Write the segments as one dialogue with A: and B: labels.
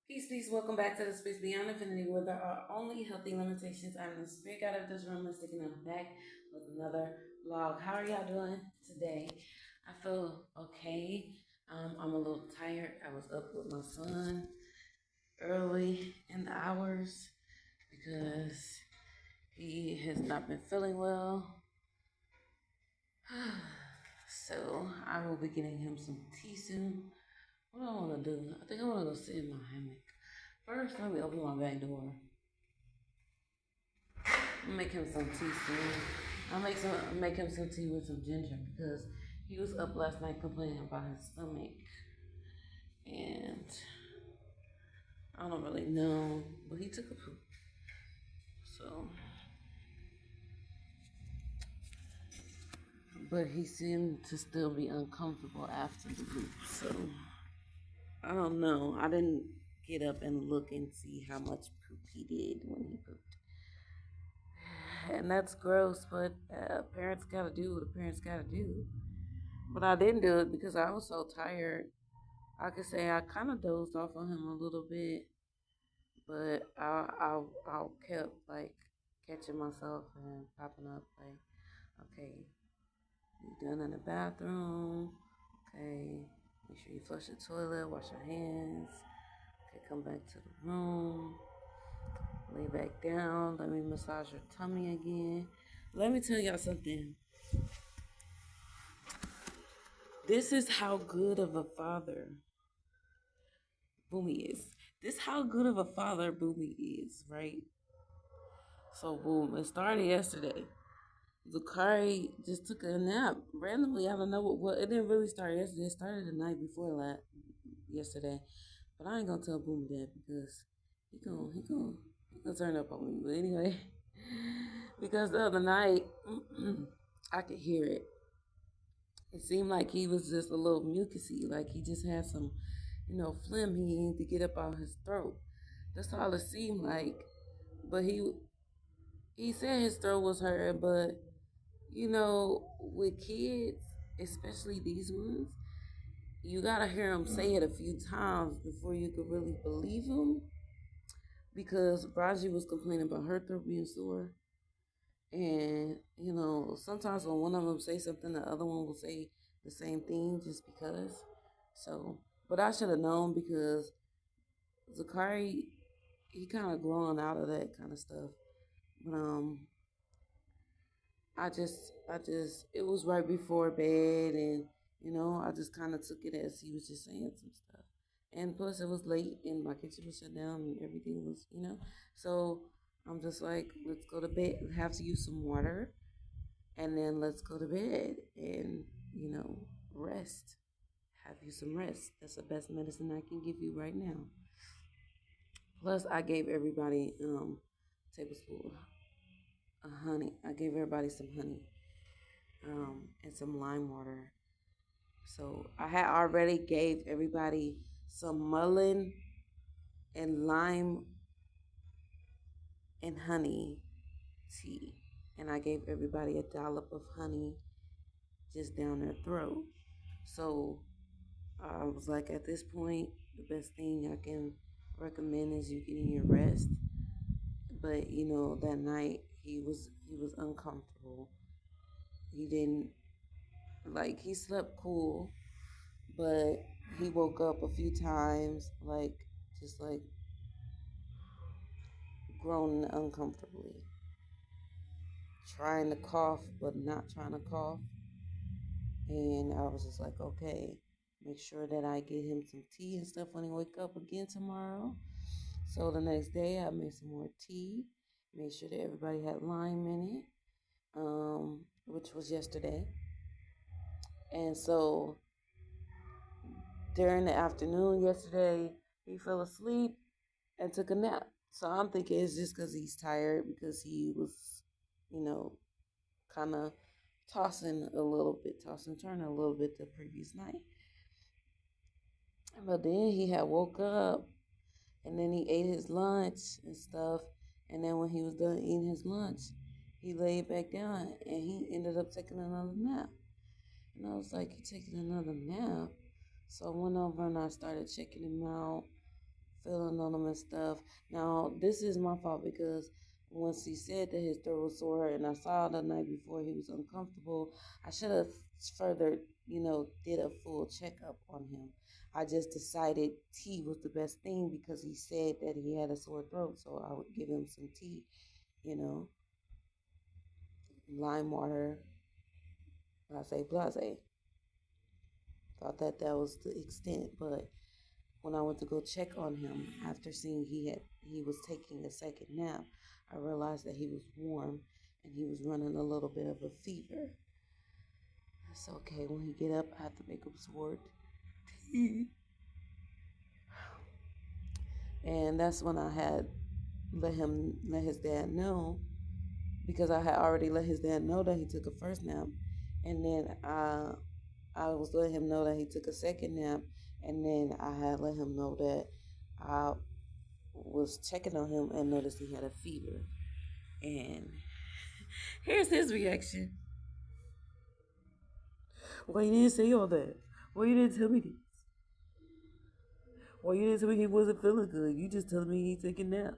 A: Peace, peace. Welcome back to the Space Beyond Infinity, where there are only healthy limitations. I'm the spirit guide of this room and sticking them back with another vlog. How are y'all doing today? I feel okay. I'm a little tired. I was up with my son early in the hours because he has not been feeling well. So I will be getting him some tea soon. What do I want to do? I think I want to go sit in my hammock. First, let me open my back door. I'll make him some tea soon. I'll make him some tea with some ginger because he was up last night complaining about his stomach, and I don't really know, but he took a poop. So, but he seemed to still be uncomfortable after the poop. So I don't know. I didn't get up and look and see how much poop he did when he pooped. And that's gross, but parents gotta do what parents gotta do. But I didn't do it because I was so tired. I could say I kind of dozed off on him a little bit, but I kept like catching myself and popping up like, okay, you done in the bathroom? Okay, make sure you flush the toilet, wash your hands. Okay, come back to the room, lay back down. Let me massage your tummy again. Let me tell y'all something. This is how good of a father Boomy is. This how good of a father Boomy is, right? So boom, it started yesterday. Zakari just took a nap randomly. I don't know what it didn't really start yesterday. It started the night before yesterday. But I ain't gonna tell Boomy that because he gonna turn up on me. But anyway, because the other night I could hear it. It seemed like he was just a little mucusy, like he just had some, phlegm he needed to get up out his throat. That's all it seemed like. But he said his throat was hurting, but with kids, especially these ones, you gotta hear them say it a few times before you could really believe them. Because Raji was complaining about her throat being sore, and sometimes when one of them say something, the other one will say the same thing just because. So, but I should have known because Zakari, he kind of growing out of that kind of stuff. But it was right before bed, and I just kind of took it as he was just saying some stuff. And plus, it was late, and my kitchen was shut down, and everything was. So I'm just like, let's go to bed. Have to use some water, and then let's go to bed and rest. Have you some rest. That's the best medicine I can give you right now. Plus, I gave everybody tablespoon of honey. I gave everybody some honey and some lime water. So I had already gave everybody some mullein and lime and honey tea. And I gave everybody a dollop of honey just down their throat. So I was like, at this point, the best thing I can recommend is you getting your rest. But that night he was uncomfortable. He didn't he slept cool, but he woke up a few times, just like groaning uncomfortably, trying to cough, but not trying to cough. And I was just like, okay, make sure that I get him some tea and stuff when he wake up again tomorrow. So the next day, I made some more tea, made sure that everybody had lime in it, which was yesterday. And so during the afternoon yesterday, he fell asleep and took a nap. So I'm thinking it's just because he's tired because he was, you know, kind of tossing and turning a little bit the previous night. But then he had woke up and then he ate his lunch and stuff. And then when he was done eating his lunch, he laid back down and he ended up taking another nap. And I was like, you taking another nap? So I went over and I started checking him out feeling on him and stuff. Now, this is my fault because once he said that his throat was sore and I saw the night before he was uncomfortable, I should have further, did a full checkup on him. I just decided tea was the best thing because he said that he had a sore throat, so I would give him some tea, you know, lime water, blase. Thought that that was the extent, but when I went to go check on him after seeing he was taking a second nap, I realized that he was warm and he was running a little bit of a fever. That's okay. When he get up, I have to make him sword tea. And that's when I had let his dad know because I had already let his dad know that he took a first nap, and then I was letting him know that he took a second nap, and then I had let him know that I was checking on him and noticed he had a fever. And here's his reaction. Why you didn't say all that? Why you didn't tell me this? Why you didn't tell me he wasn't feeling good? You just telling me he's taking naps.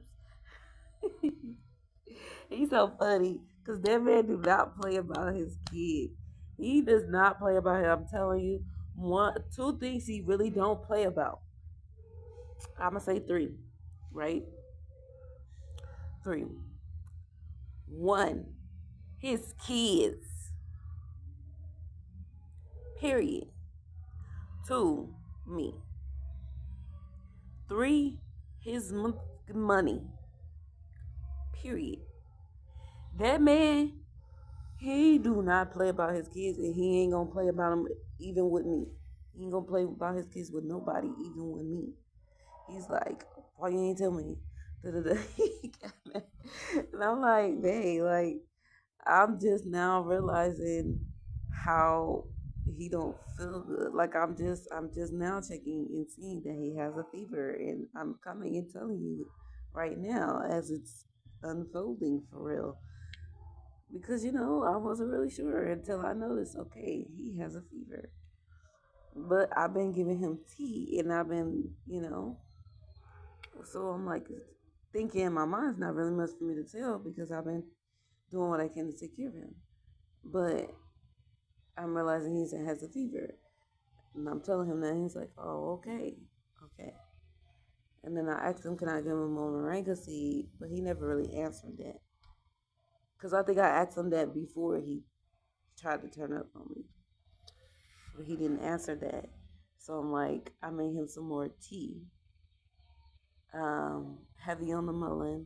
A: He's so funny because that man do not play about his kid. He does not play about him. I'm telling you, two things he really don't play about. I'm gonna say three, right? Three. One, his kids. Period. Two, me. Three, his money. Period. That man, he do not play about his kids, and he ain't gonna play about them even with me. He ain't gonna play about his kids with nobody, even with me. He's like, why you ain't tell me? And I'm like, dang, like I'm just now realizing how he don't feel good. Like I'm just now checking and seeing that he has a fever, and I'm coming and telling you right now as it's unfolding for real. Because I wasn't really sure until I noticed. Okay, he has a fever, but I've been giving him tea, and I've been, so I'm like thinking in my mind, it's not really much for me to tell because I've been doing what I can to take care of him. But I'm realizing he has a fever. And I'm telling him that. He's like, oh, okay. Okay. And then I asked him, can I give him a moringa seed? But he never really answered that. Because I think I asked him that before he tried to turn up on me. But he didn't answer that. So I'm like, I made him some more tea. Heavy on the mullein,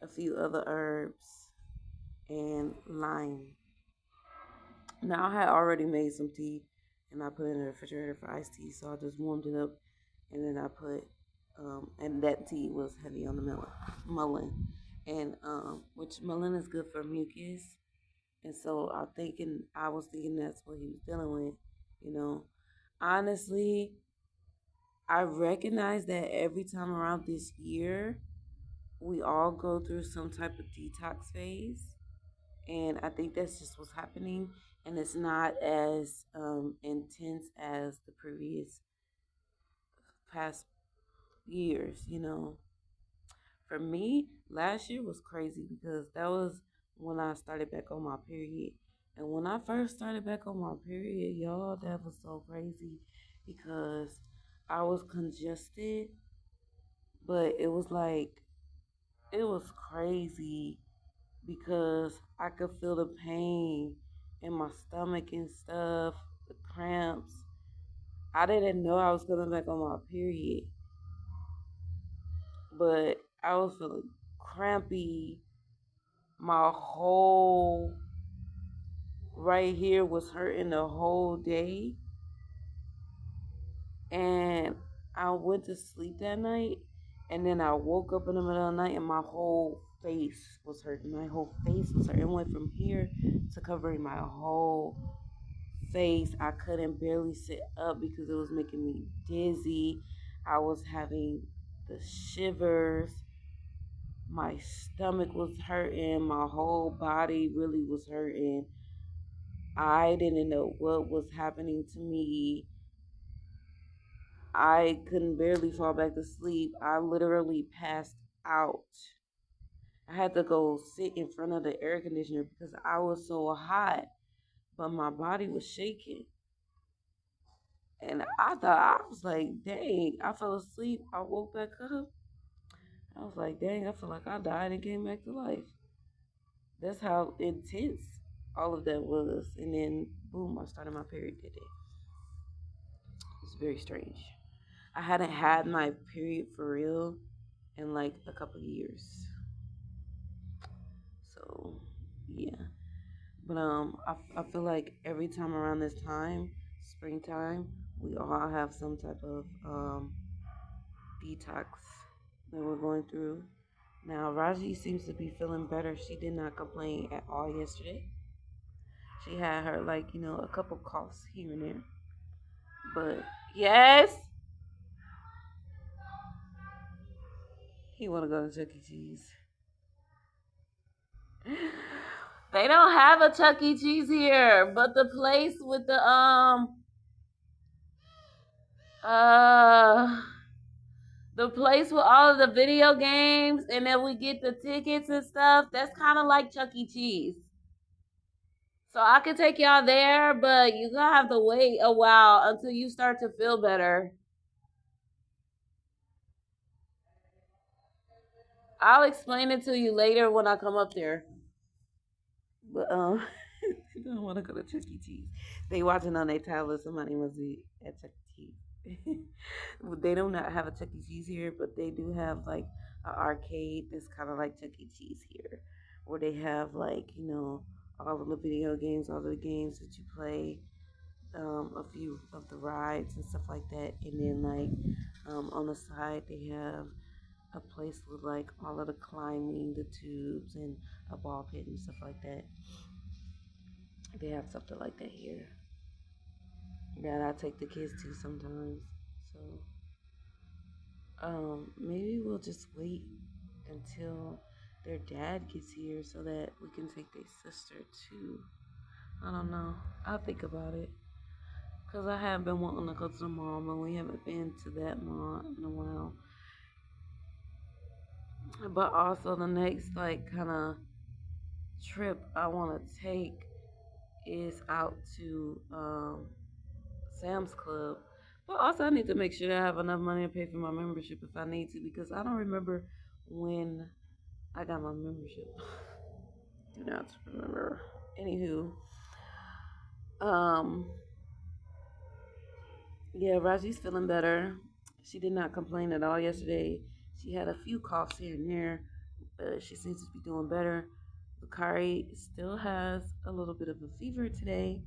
A: a few other herbs, and lime. Now I had already made some tea and I put it in the refrigerator for iced tea, so I just warmed it up and then I put and that tea was heavy on the mullein, and which mullein is good for mucus, and so I was thinking that's what he was dealing with, you know. Honestly, I recognize that every time around this year, we all go through some type of detox phase, and I think that's just what's happening, and it's not as intense as the previous past years. For me, last year was crazy because that was when I started back on my period. And when I first started back on my period, y'all, that was so crazy because I was congested, but it was crazy because I could feel the pain in my stomach and stuff, the cramps. I didn't know I was coming back on my period, but I was feeling crampy. My whole right here was hurting the whole day. And I went to sleep that night. And then I woke up in the middle of the night and my whole face was hurting. My whole face was hurting. It went from here to covering my whole face. I couldn't barely sit up because it was making me dizzy. I was having the shivers. My stomach was hurting. My whole body really was hurting. I didn't know what was happening to me. I couldn't barely fall back to sleep. I literally passed out. I had to go sit in front of the air conditioner because I was so hot, but my body was shaking. And I was like, dang, I fell asleep. I woke back up. I was like, dang, I feel like I died and came back to life. That's how intense all of that was. And then, boom, I started my period today. It's very strange. I hadn't had my period for real in like a couple of years. So, yeah. But I feel like every time around this time, springtime, we all have some type of detox that we're going through. Now, Raji seems to be feeling better. She did not complain at all yesterday. She had her, like, a couple coughs here and there. But, yes, he want to go to Chuck E. Cheese. They don't have a Chuck E. Cheese here, but the place with uh, the place with all of the video games, and then we get the tickets and stuff, that's kind of like Chuck E. Cheese. So I could take y'all there, but you're gonna have to wait a while until you start to feel better. I'll explain it to you later when I come up there. But they don't want to go to Chuck E. Cheese. They watching on their tablet. Somebody must be at Chuck E. Cheese. They do not have a Chuck E. Cheese here, but they do have like an arcade that's kind of like Chuck E. Cheese here, where they have like all of the video games, all the games that you play, a few of the rides and stuff like that, and then like on the side they have a place with like all of the climbing, the tubes, and a ball pit and stuff like that. They have something like that here that I take the kids to sometimes. So maybe we'll just wait until their dad gets here so that we can take their sister too. I don't know. I'll think about it. Cause I have been wanting to go to the mall, but we haven't been to that mall in a while. But also the next like kind of trip I want to take is out to Sam's Club. But also, I need to make sure that I have enough money to pay for my membership if I need to, because I don't remember when I got my membership. Do not remember. Anywho, um, yeah, Raji's feeling better. She did not complain at all yesterday. She had a few coughs here and there, but she seems to be doing better. Bakari still has a little bit of a fever today.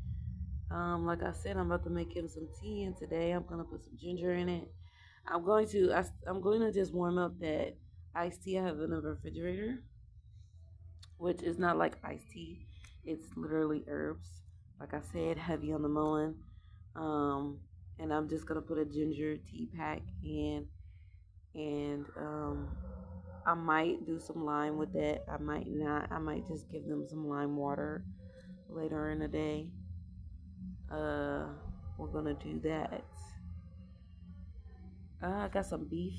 A: Like I said, I'm about to make him some tea, and today I'm gonna put some ginger in it. I'm going to just warm up that iced tea I have in the refrigerator, which is not like iced tea. It's literally herbs. Like I said, heavy on the mullein. Um, and I'm just gonna put a ginger tea pack in, and I might do some lime with that. I might not. I might just give them some lime water later in the day. Uh, we're gonna do that. I got some beef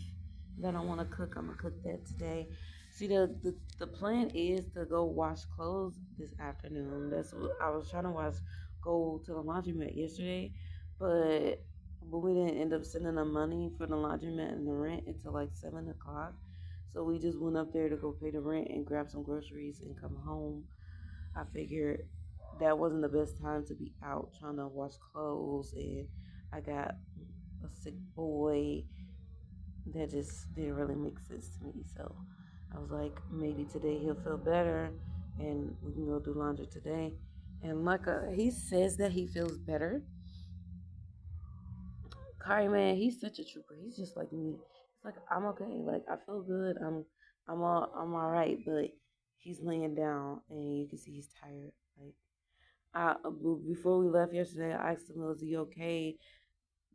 A: that I want to cook. I'm gonna cook that today. See, the plan is to go wash clothes this afternoon. That's what I was trying to wash. Go to the laundromat yesterday, but we didn't end up sending the money for the laundromat and the rent until like 7 o'clock. So we just went up there to go pay the rent and grab some groceries and come home. I figured that wasn't the best time to be out trying to wash clothes, and I got a sick boy that just didn't really make sense to me. So I was like, maybe today he'll feel better and we can go do laundry today. And he says that he feels better. Kari, man, he's such a trooper. He's just like me. It's like I'm okay. Like I feel good. I'm all right. But he's laying down and you can see he's tired. Like before we left yesterday, I asked him, "Was he okay?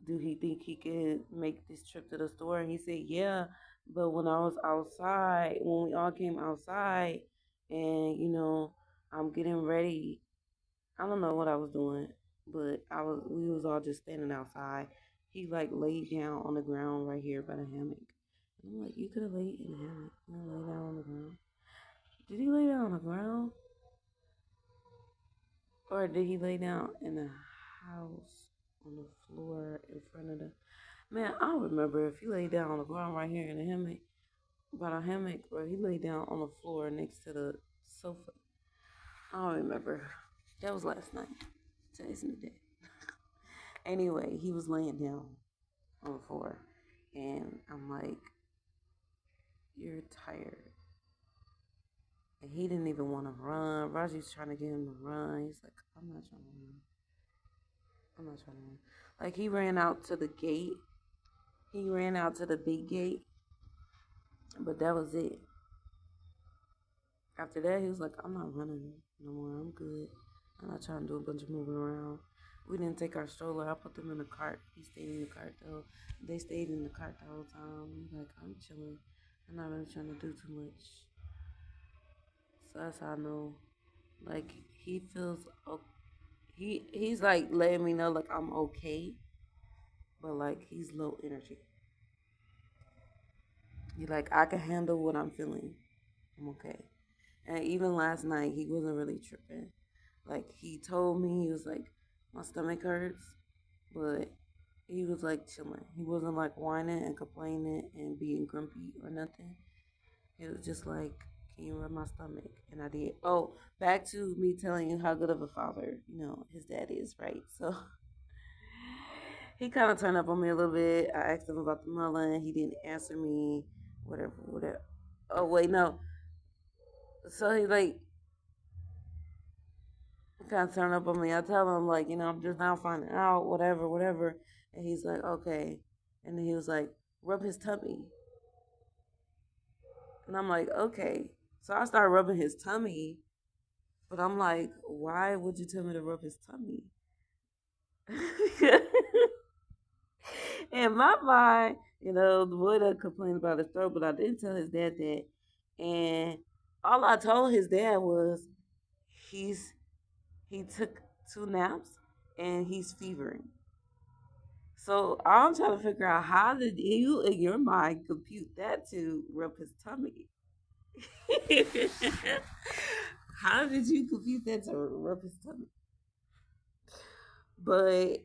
A: Do he think he could make this trip to the store?" And he said, yeah. But when I was outside, when we all came outside, and I'm getting ready. I don't know what I was doing, but we was all just standing outside, he like laid down on the ground right here by the hammock. And I'm like, you could have laid in the hammock. You know, lay down on the ground. Did he lay down on the ground? Or did he lay down in the house on the floor in front of the man? I don't remember if he laid down on the ground right here in the hammock by the hammock or he laid down on the floor next to the sofa. I don't remember. That was last night. Today's new day. Anyway, he was laying down on the floor. And I'm like, you're tired. And he didn't even want to run. Raji's trying to get him to run. He's like, I'm not trying to run. I'm not trying to run. Like, he ran out to the gate. He ran out to the big gate. But that was it. After that, he was like, I'm not running no more. I'm good. I'm not trying to do a bunch of moving around. We didn't take our stroller. I put them in the cart. He stayed in the cart, though. They stayed in the cart the whole time. He's like, I'm chilling. I'm not really trying to do too much. So that's how I know. Like, he feels he's like letting me know like I'm okay, but like he's low energy. He like I can handle what I'm feeling. I'm okay. And even last night he wasn't really tripping. Like he told me he was like my stomach hurts, but he was like chilling. He wasn't like whining and complaining and being grumpy or nothing. It was just like, can you rub my stomach? And I did. Oh, back to me telling you how good of a father, his dad is, right? So he kind of turned up on me a little bit. I asked him about the mullen. He didn't answer me. Whatever, whatever. Oh wait, no. So he like kind of turned up on me. I tell him like, I'm just now finding out, whatever, whatever. And he's like, okay. And then he was like, rub his tummy. And I'm like, okay. So I started rubbing his tummy, but I'm like, why would you tell me to rub his tummy? In my mind, the boy that complained about his throat, but I didn't tell his dad that. And all I told his dad was he took 2 naps and he's fevering. So I'm trying to figure out how did you in your mind compute that to rub his tummy? How did you compute that to rub his tummy? But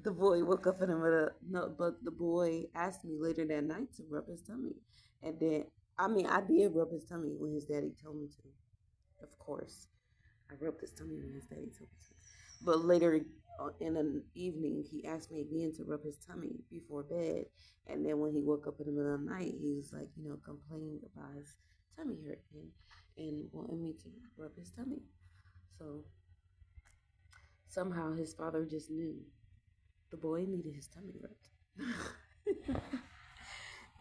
A: the boy woke up in the middle. No, but the boy asked me later that night to rub his tummy, and then I did rub his tummy when his daddy told me to. Of course, I rubbed his tummy when his daddy told me to. But later in the evening, he asked me again to rub his tummy before bed, and then when he woke up in the middle of the night, he was like, complaining about his tummy hurting and wanting me to rub his tummy. So somehow his father just knew the boy needed his tummy rubbed.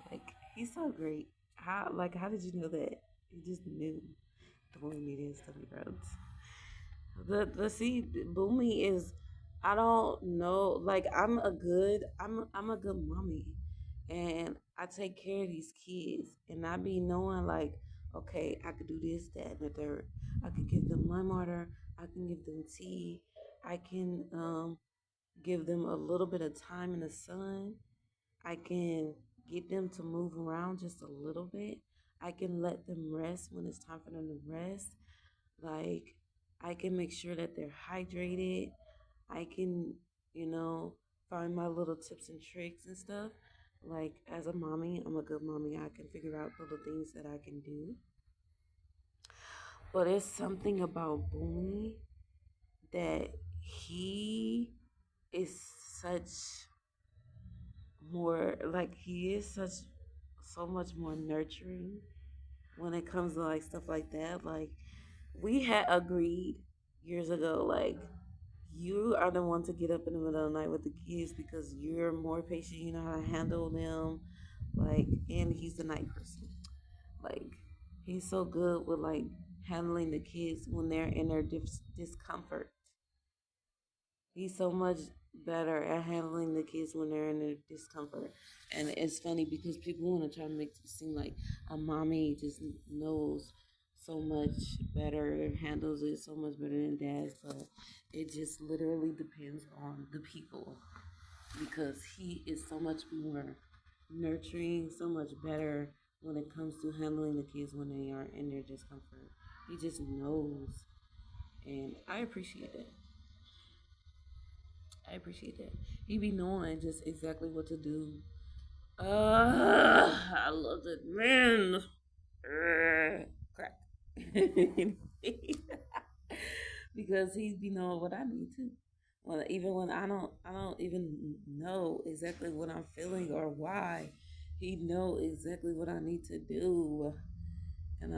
A: Like he's so great. How did you know that? He just knew the boy needed his tummy rubbed. The see Boomy is I don't know like I'm a good mommy and I take care of these kids and I be knowing like okay I could do this that and the third I could give them lime water I can give them tea I can give them a little bit of time in the sun. I can get them to move around just a little bit. I can let them rest when it's time for them to rest. Like, I can make sure that they're hydrated. I can, you know, find my little tips and tricks and stuff. Like, as a mommy, I'm a good mommy. I can figure out little things that I can do. But it's something about Boomy that he is such he is such so much more nurturing when it comes to like stuff like that. Like we had agreed years ago, like you are the one to get up in the middle of the night with the kids because you're more patient, you know how to handle them. Like and he's the night person. Like he's so good with like handling the kids when they're in their discomfort. He's so much better at handling the kids when they're in their discomfort. And it's funny because people want to try to make it seem like a mommy just knows so much better, handles it so much better than dads, but it just literally depends on the people. because he is so much more nurturing, so much better when it comes to handling the kids when they are in their discomfort. He just knows, and I appreciate it. I appreciate that. He be knowing just exactly what to do. I love it, man. Crack. Because he be knowing what I need to. Well, even when I don't even know exactly what I'm feeling or why. He know exactly what I need to do, and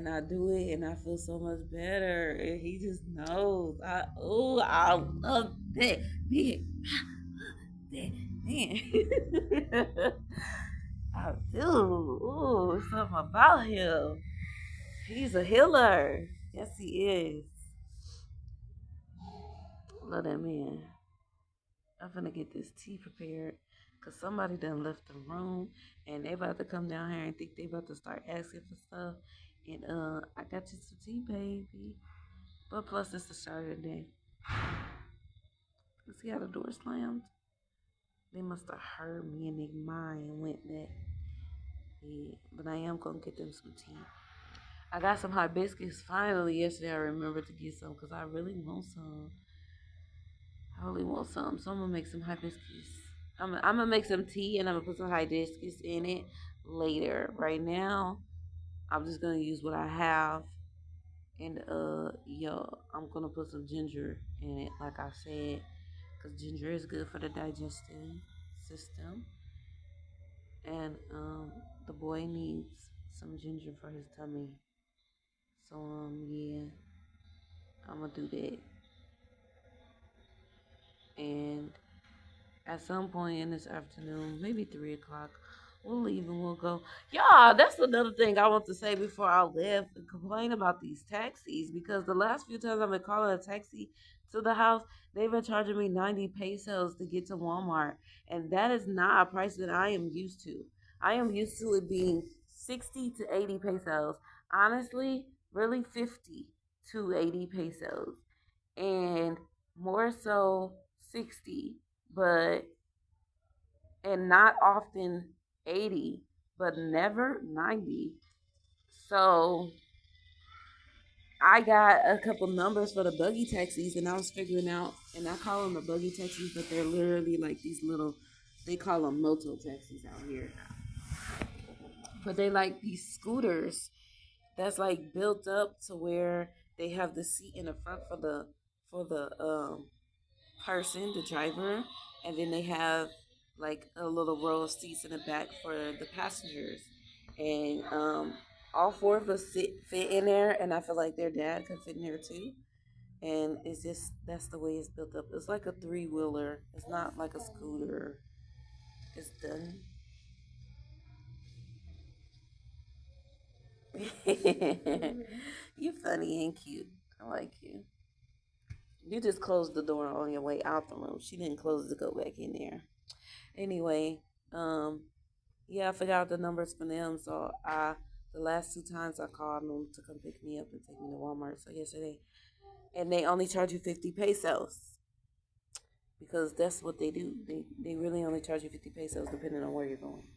A: I do it, and I feel so much better. And he just knows. I love that. Man, that man. I do. Ooh, something about him. He's a healer. Yes, he is. Love that man. I'm gonna get this tea prepared because somebody done left the room and they about to come down here and think they about to start asking for stuff. And I got you some tea, baby. But plus, it's the start of the day. You see how the door slammed? They must have heard me and their mind went that. Yeah, but I am gonna get them some tea. I got some hibiscus finally yesterday. I remembered to get some because I really want some. I really want some. So I'm gonna make some hibiscus. I'm gonna make some tea and I'm gonna put some hibiscus in it later. Right now, I'm just gonna use what I have. And yeah, I'm gonna put some ginger in it, like I said, because ginger is good for the digestive system. And the boy needs some ginger for his tummy. So yeah, I'm gonna do that. And at some point in this afternoon, maybe 3 o'clock, we'll leave and we'll go. Yeah, that's another thing I want to say before I leave and complain about these taxis because the last few times I've been calling a taxi to the house, they've been charging me 90 pesos to get to Walmart. And that is not a price that I am used to. I am used to it being 60 to 80 pesos. Honestly, really 50 to 80 pesos. And more so 60, but and not often 80, but never 90. So I got a couple numbers for the buggy taxis, and I was figuring out, and I call them the buggy taxis, but they're literally like these little, they call them moto taxis out here. But they like these scooters that's like built up to where they have the seat in the front for the person, the driver, and then they have like a little row of seats in the back for the passengers. And all four of us fit in there, and I feel like their dad could fit in there too. And it's just that's the way it's built up. It's like a three-wheeler. It's not like a scooter. It's done. You funny and cute. I like you. You just closed the door on your way out the room. She didn't close it to go back in there. Anyway, um, yeah, I forgot the numbers for them. So the last 2 times I called them to come pick me up and take me to Walmart. So yesterday, and they only charge you 50 pesos because that's what they do. They really only charge you 50 pesos depending on where you're going.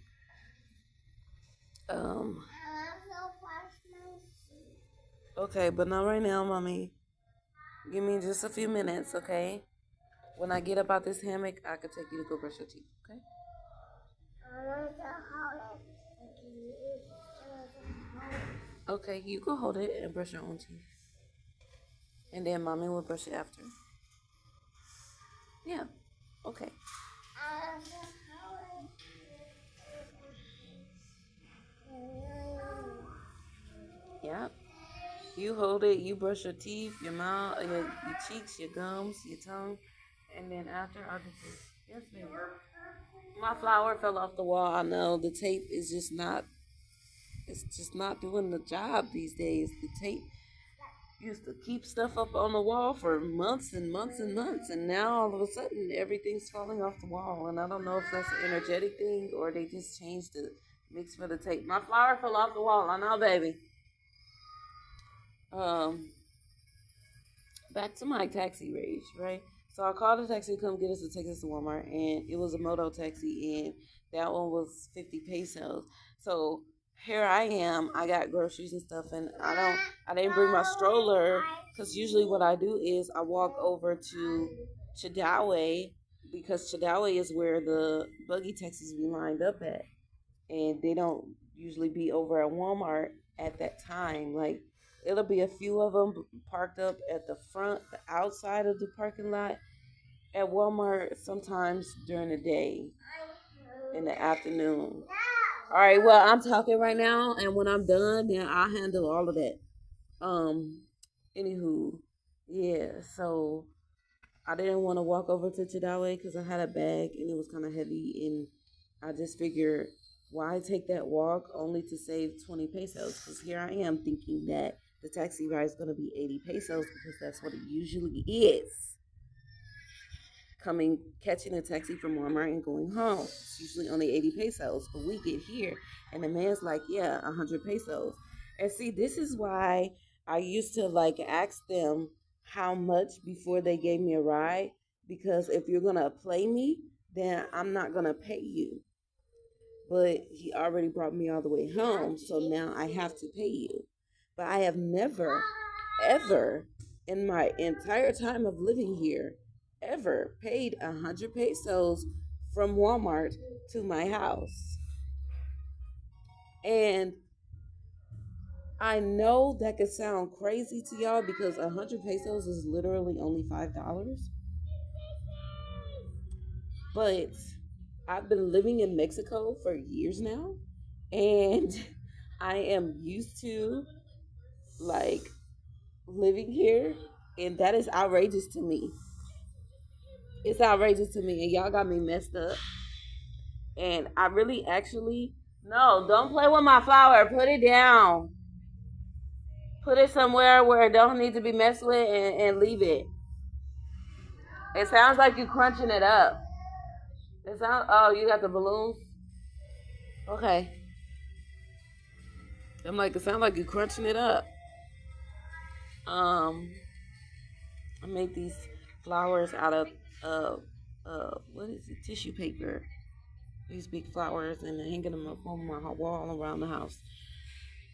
A: Um. Okay, but not right now, mommy. Give me just a few minutes, okay? When I get up out this hammock, I can take you to go brush your teeth, okay? Okay, you go hold it and brush your own teeth. And then mommy will brush it after. Yeah, okay. Yeah. You hold it, you brush your teeth, your mouth, your cheeks, your gums, your tongue. And then after, I'll do this. Yes, baby. My flower fell off the wall. I know the tape is just not, it's just not doing the job these days. The tape used to keep stuff up on the wall for months and months and months, and now all of a sudden everything's falling off the wall. And I don't know if that's an energetic thing or they just changed the mix for the tape. My flower fell off the wall. I know, baby. Um, Back to my taxi rage, right? So I called a taxi to come get us to take us to Walmart, and it was a moto taxi, and that one was 50 pesos. So here I am. I got groceries and stuff, and I didn't bring my stroller because usually what I do is I walk over to Chadawe because Chadawe is where the buggy taxis be lined up at, and they don't usually be over at Walmart at that time. Like it'll be a few of them parked up at the front, the outside of the parking lot at Walmart sometimes during the day in the afternoon. All right, well, I'm talking right now, and when I'm done, then I'll handle all of that. Um, anywho, yeah, so I didn't want to walk over to Chadawe because I had a bag and it was kind of heavy, and I just figured why take that walk only to save 20 pesos? Because here I am thinking that the taxi ride is going to be 80 pesos because that's what it usually is. Catching a taxi from Walmart and going home. It's usually only 80 pesos, but we get here and the man's like, yeah, 100 pesos. And see, this is why I used to like ask them how much before they gave me a ride, because if you're going to play me, then I'm not going to pay you. But he already brought me all the way home, so now I have to pay you. But I have never, ever in my entire time of living here ever paid 100 pesos from Walmart to my house. And I know that could sound crazy to y'all because 100 pesos is literally only $5. But I've been living in Mexico for years now, and I am used to like living here, and that is outrageous to me. It's outrageous to me, and y'all got me messed up. And I really actually no, don't play with my flower. Put it down. Put it somewhere where it don't need to be messed with, and leave it. It sounds like you crunching it up. It sounds. Oh, you got the balloons. Okay. I'm like, it sounds like you crunching it up. Um, I made these flowers out of what is it? Tissue paper. These big flowers, and hanging them up on my wall around the house.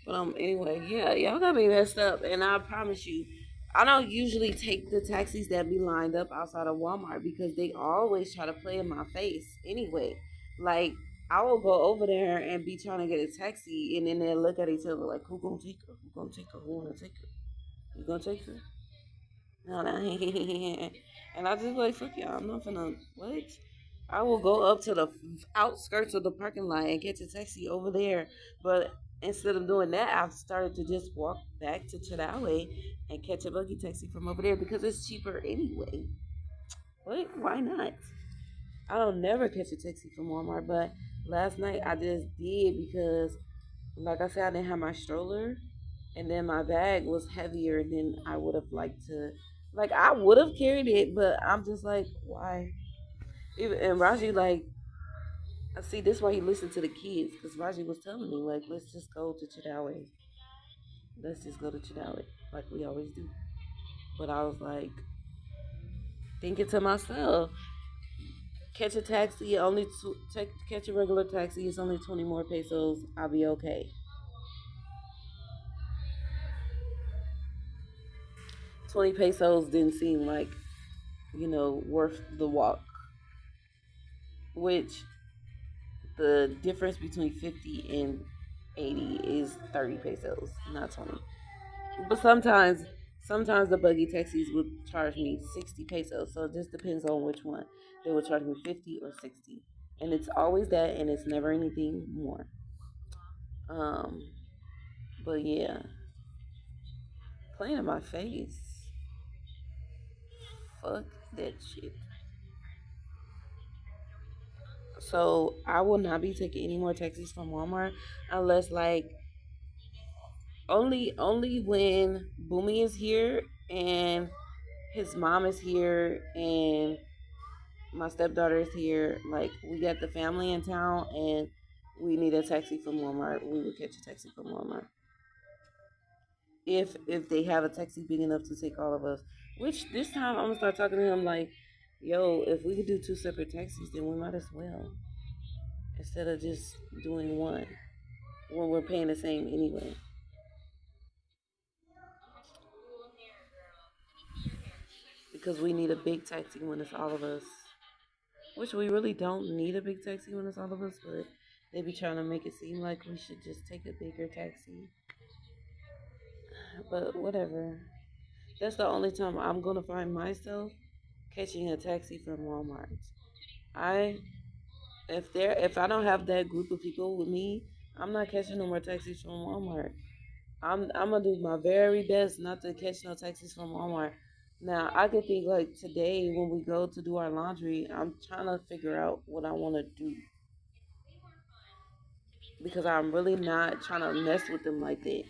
A: But anyway, yeah, y'all got me messed up, and I promise you, I don't usually take the taxis that be lined up outside of Walmart because they always try to play in my face. Anyway, like I will go over there and be trying to get a taxi, and then they'll look at each other like, "Who gonna take her? Who gonna take her? Who wanna take her? You gonna take her?" No, no. And I just like, fuck y'all. I'm not finna, what? I will go up to the outskirts of the parking lot and catch a taxi over there. But instead of doing that, I've started to just walk back to Chadawe and catch a buggy taxi from over there because it's cheaper anyway. What? Why not? I don't never catch a taxi from Walmart, but last night I just did because, like I said, I didn't have my stroller, and then my bag was heavier than I would have liked to. Like I would have carried it, but I'm just like, why? Even and Raji like, I see this why he listened to the kids because Raji was telling me like, let's just go to Chadawe. Let's just go to Chadawe like we always do. But I was like thinking to myself, catch a taxi catch a regular taxi. It's only 20 more pesos. I'll be okay. 20 pesos didn't seem like worth the walk, which the difference between 50 and 80 is 30 pesos, not 20. But sometimes the buggy taxis would charge me 60 pesos. So it just depends on which one. They would charge me 50 or 60. And it's always that, and it's never anything more. Um, but yeah, playing in my face. Fuck that shit. So I will not be taking any more taxis from Walmart unless like only when Boomy is here and his mom is here and my stepdaughter is here. Like we got the family in town and we need a taxi from Walmart. We would catch a taxi from Walmart if they have a taxi big enough to take all of us. Which this time I'm gonna start talking to him like, Yo, if we could do two separate taxis, then we might as well. Instead of just doing one when we're paying the same anyway. Because we need a big taxi when it's all of us. Which we really don't need a big taxi when it's all of us, but they be trying to make it seem like we should just take a bigger taxi. But whatever. That's the only time I'm gonna find myself catching a taxi from Walmart. I if I don't have that group of people with me, I'm not catching no more taxis from Walmart. I'm gonna do my very best not to catch no taxis from Walmart. Now I could think like today when we go to do our laundry, I'm trying to figure out what I want to do because I'm really not trying to mess with them like that.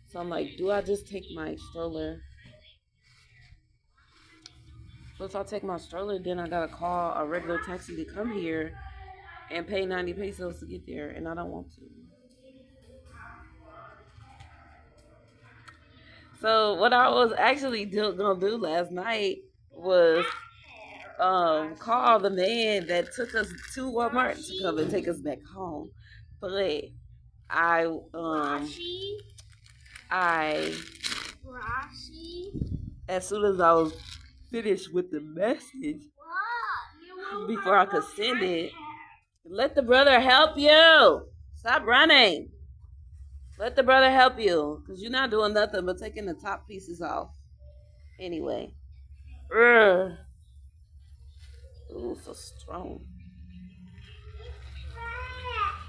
A: So I'm like, do I just take my stroller? But if I take my stroller, then I gotta call a regular taxi to come here and pay 90 pesos to get there, and I don't want to. So what I was actually gonna do last night was call the man that took us to Walmart to come and take us back home. But I I as soon as I was finished with the message before I could send it, let the brother help you. Stop running. Let the brother help you, because you're not doing nothing but taking the top pieces off. Anyway. Ugh. Ooh, so strong.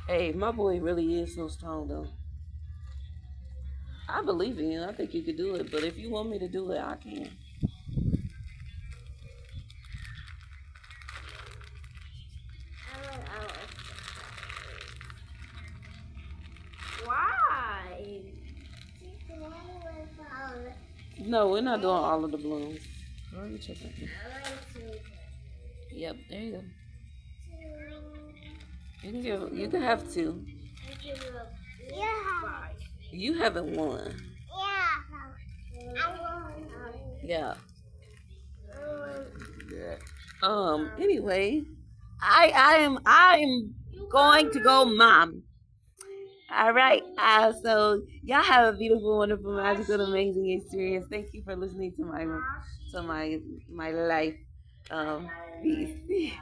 A: Hey, my boy really is so strong, though. I believe in you. I think you could do it. But if you want me to do it, I can.
B: Why?
A: No, we're not doing all of the balloons. Where are you checking? Yep, there you go. You can have two. You haven't won. Yeah. Anyway, I am going to go, mom. All right. So y'all have a beautiful, wonderful, magical, amazing experience. Thank you for listening to my life. Peace.